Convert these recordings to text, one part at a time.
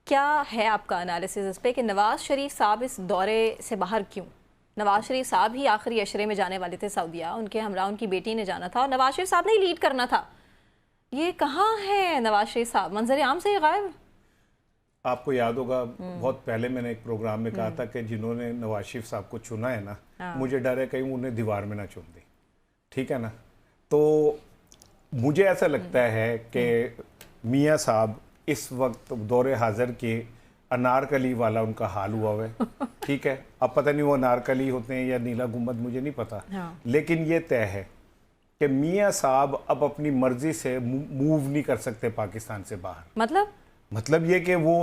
क्या है आपका एनालिसिस इस पे कि नवाज़ शरीफ साहब इस दौरे से बाहर क्यों? नवाज़ शरीफ साहब ही आखिरी अशरे में जाने वाले थे सऊदीया, उनके हमरा उनकी बेटी ने जाना था और नवाज़ शरीफ साहब ने ही लीड करना था। ये कहाँ है नवाज़ शरीफ साहब? मंजर आम से ही गायब। आपको याद होगा बहुत पहले मैंने एक प्रोग्राम में कहा था कि जिन्होंने नवाज शरीफ साहब को चुना है ना, मुझे डर है कहीं उन्हें दीवार में ना चुन दे। ठीक है ना? तो मुझे ऐसा लगता है कि मियाँ साहब इस वक्त दौरे हाजिर के अनारकली वाला उनका हाल हुआ हुआ है। ठीक है, अब पता नहीं वो अनारकली होते हैं या नीला गुम्बद, मुझे नहीं पता। लेकिन ये तय है कि मियाँ साहब अब अपनी मर्जी से मूव नहीं कर सकते पाकिस्तान से बाहर। मतलब ये कि वो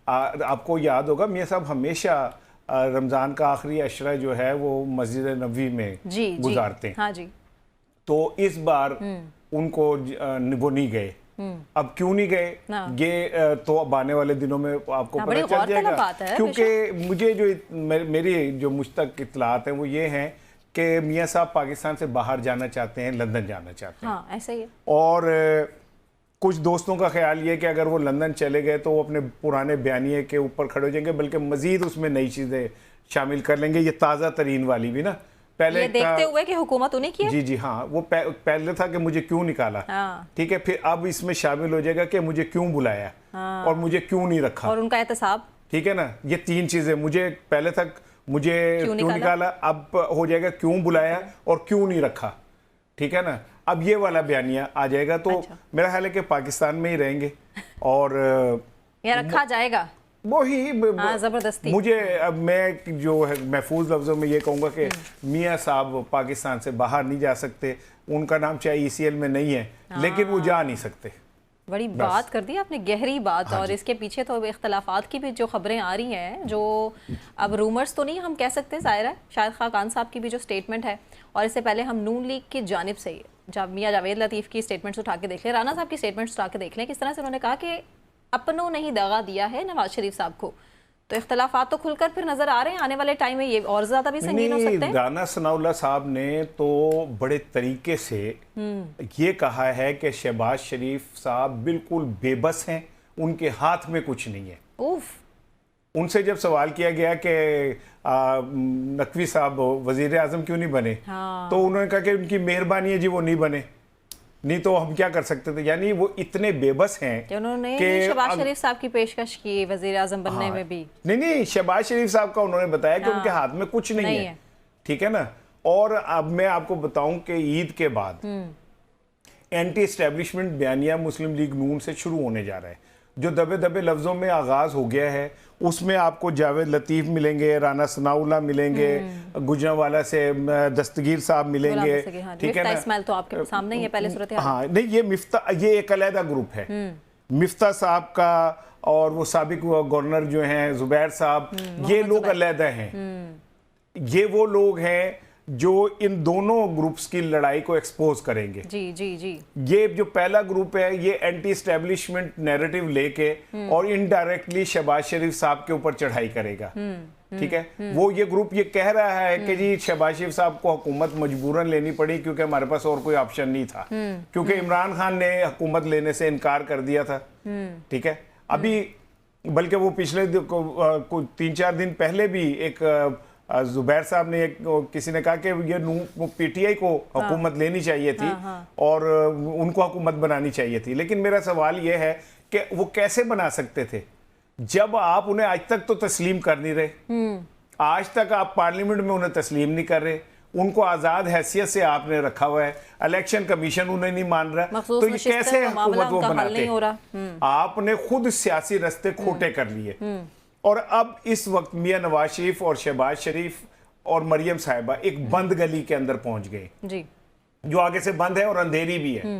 आपको याद होगा मियाँ साहब हमेशा रमज़ान का आखिरी अशरा जो है वो मस्जिद नबवी में गुजारते हैं। हाँ जी। तो इस बार उनको वो नहीं गए। अब क्यों नहीं गए ये तो अब आने वाले दिनों में आपको पता चल जाएगा, क्योंकि मुझे जो मेरी जो मुझ तक इत्तलात हैं वो ये हैं कि मियाँ साहब पाकिस्तान से बाहर जाना चाहते हैं, लंदन जाना चाहते हैं। हाँ, ऐसा ही है। और कुछ दोस्तों का ख्याल ये कि अगर वो लंदन चले गए तो वो अपने पुराने बयानिए के ऊपर खड़े हो जाएंगे, बल्कि मजीद उसमें नई चीज़ें शामिल कर लेंगे। ये ताज़ा तरीन वाली भी ना, पहले ये देखते हुए कि हुकूमत उन्हें की है। जी हाँ, वो पहले था कि मुझे क्यों निकाला। ठीक है, फिर अब इसमें शामिल हो जाएगा कि मुझे क्यों बुलाया और मुझे क्यों नहीं रखा, और उनका एहतसाब। ठीक है ना, ये तीन चीज़ें। मुझे पहले तक मुझे क्यों निकाला, अब हो जाएगा क्यों बुलाया और क्यों नहीं रखा। ठीक है ना, अब ये वाला बयानिया आ जाएगा। तो मेरा ख्याल है कि पाकिस्तान में ही रहेंगे और रखा जाएगा वही जबरदस्ती। मुझे अब मैं जो है महफूज लफ्जों में ये कहूँगा कि मियाँ साहब पाकिस्तान से बाहर नहीं जा सकते। उनका नाम चाहे ECL में नहीं है, लेकिन वो जा नहीं सकते। बड़ी बात कर दी आपने, गहरी बात। और इसके पीछे तो इख्तलाफात की भी जो खबरें आ रही हैं, जो अब रूमर्स तो नहीं हम कह सकते, ज़ाहिर है शाहिद खान साहब की भी जो स्टेटमेंट है, और इससे पहले हम नून लीग की जानिब से जब मियाँ जावेद लतीफ़ की स्टेटमेंट्स उठा के देख लें, राना साहब की स्टेटमेंट्स उठा के देख लें, किस तरह से उन्होंने कहा कि अपनों ने ही दगा दिया है नवाज शरीफ साहब को। तो इख्तलाफात तो खुलकर फिर नजर आ रहे हैं, आने वाले टाइम में ये और ज्यादा भी संगीन हो सकते हैं। राना सनाउल्लाह साहब ने तो बड़े तरीके से ये कहा है कि शहबाज शरीफ साहब बिल्कुल बेबस हैं, उनके हाथ में कुछ नहीं है। उनसे जब सवाल किया गया कि नकवी साहब वजीर आजम क्यों नहीं बने, तो उन्होंने कहा कि उनकी मेहरबानी है जी वो नहीं बने, नहीं तो हम क्या कर सकते थे। यानी वो इतने बेबस हैं उन्होंने शहबाज शरीफ साहब की पेशकश की वजीर आजम बनने में भी। नहीं, शहबाज शरीफ साहब का उन्होंने बताया कि उनके हाथ में कुछ नहीं है। ठीक है ना। और अब मैं आपको बताऊं कि ईद के बाद एंटी एस्टेब्लिशमेंट बयानिया मुस्लिम लीग नून से शुरू होने जा रहा है, जो दबे दबे लफ्जों में आगाज हो गया है। उसमें आपको जावेद लतीफ़ मिलेंगे, राना सनाउल्लाह मिलेंगे, गुजरांवाला से दस्तगीर साहब मिलेंगे। ठीक है ना, इस्माइल तो आपके सामने ही है पहले सूरत हाल। हाँ नहीं, ये एक अलहदा ग्रुप है। मिफ्ता साहब का और वो साबिक गवर्नर जो हैं जुबैर साहब, ये लोग अलहदा हैं। ये वो लोग हैं जो इन दोनों ग्रुप्स की लड़ाई को एक्सपोज करेंगे। जी। ये जो पहला ग्रुप है ये एंटी एस्टेब्लिशमेंट नैरेटिव लेके और इनडायरेक्टली शहबाज शरीफ साहब के ऊपर चढ़ाई करेगा। ठीक है, वो ये ग्रुप ये कह रहा है कि जी शहबाज शरीफ साहब को हुकूमत मजबूरन लेनी पड़ी क्योंकि हमारे पास और कोई ऑप्शन नहीं था, क्योंकि इमरान खान ने हुकूमत लेने से इनकार कर दिया था। ठीक है, अभी बल्कि वो पिछले 3-4 दिन पहले भी एक जुबैर साहब ने किसी ने कहा कि ये PTI को हुकूमत लेनी चाहिए थी और उनको हुकूमत बनानी चाहिए थी। लेकिन मेरा सवाल ये है कि वो कैसे बना सकते थे जब आप उन्हें आज तक तो तस्लीम कर नहीं रहे। आज तक आप पार्लियामेंट में उन्हें तस्लीम नहीं कर रहे, उनको आज़ाद हैसियत से आपने रखा हुआ है, इलेक्शन कमीशन उन्हें नहीं मान रहा, तो ये कैसे हुकूमत वो बनाते। आपने खुद सियासी रास्ते खोटे कर लिए। और अब इस वक्त मियां नवाज शरीफ और शहबाज शरीफ और मरियम साहिबा एक बंद गली के अंदर पहुंच गए, जो आगे से बंद है और अंधेरी भी है।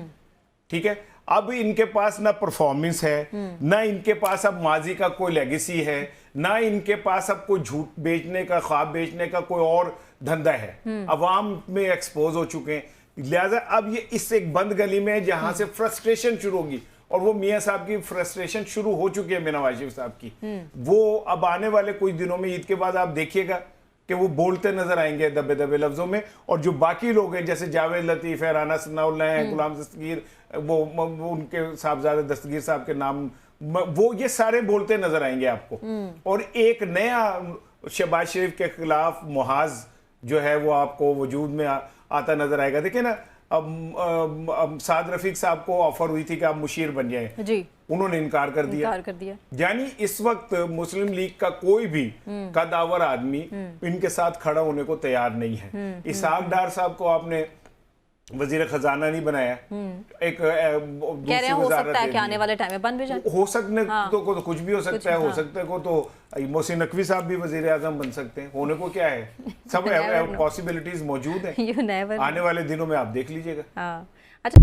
ठीक है, अब इनके पास ना परफॉर्मेंस है, ना इनके पास अब माजी का कोई लेगेसी है, ना इनके पास अब कोई झूठ बेचने का, ख्वाब बेचने का कोई और धंधा है। अवाम में एक्सपोज हो चुके हैं, लिहाजा अब ये इस एक बंद गली में जहां से फ्रस्ट्रेशन शुरू होगी, और वो मियाँ साहब की फ्रस्ट्रेशन शुरू हो चुकी है नवाज शरीफ साहब की। वो अब आने वाले कुछ दिनों में ईद के बाद आप देखिएगा कि वो बोलते नजर आएंगे दबे दबे लफ्जों में। और जो बाकी लोग हैं जैसे जावेद लतीफ़ है, राना सनाउल्लाह है, गुलाम दस्तगीर, वो उनके साहबजादे दस्तगीर साहब के नाम वो ये सारे बोलते नजर आएंगे आपको। और एक नया शहबाज शरीफ के खिलाफ मुहाज जो है वो आपको वजूद में आता नजर आएगा। देखिए ना, अब साद रफीक साहब को ऑफर हुई थी कि आप मुशीर बन जाएं जी, उन्होंने इनकार कर दिया। यानी इस वक्त मुस्लिम लीग का कोई भी कदावर आदमी इनके साथ खड़ा होने को तैयार नहीं है। इसहाक डार साहब को आपने वजीर खजाना नहीं बनाया, एक कह रहे हैं हो सकता है कि आने वाले टाइम में बन भी जाए, हो सकने तो कुछ भी हो सकता है, हो सकता है को तो मोहसिन नकवी साहब भी वजीर आजम बन सकते हैं, होने को क्या है, सब पॉसिबिलिटीज मौजूद है। आने वाले दिनों में आप देख लीजिएगा। अच्छा।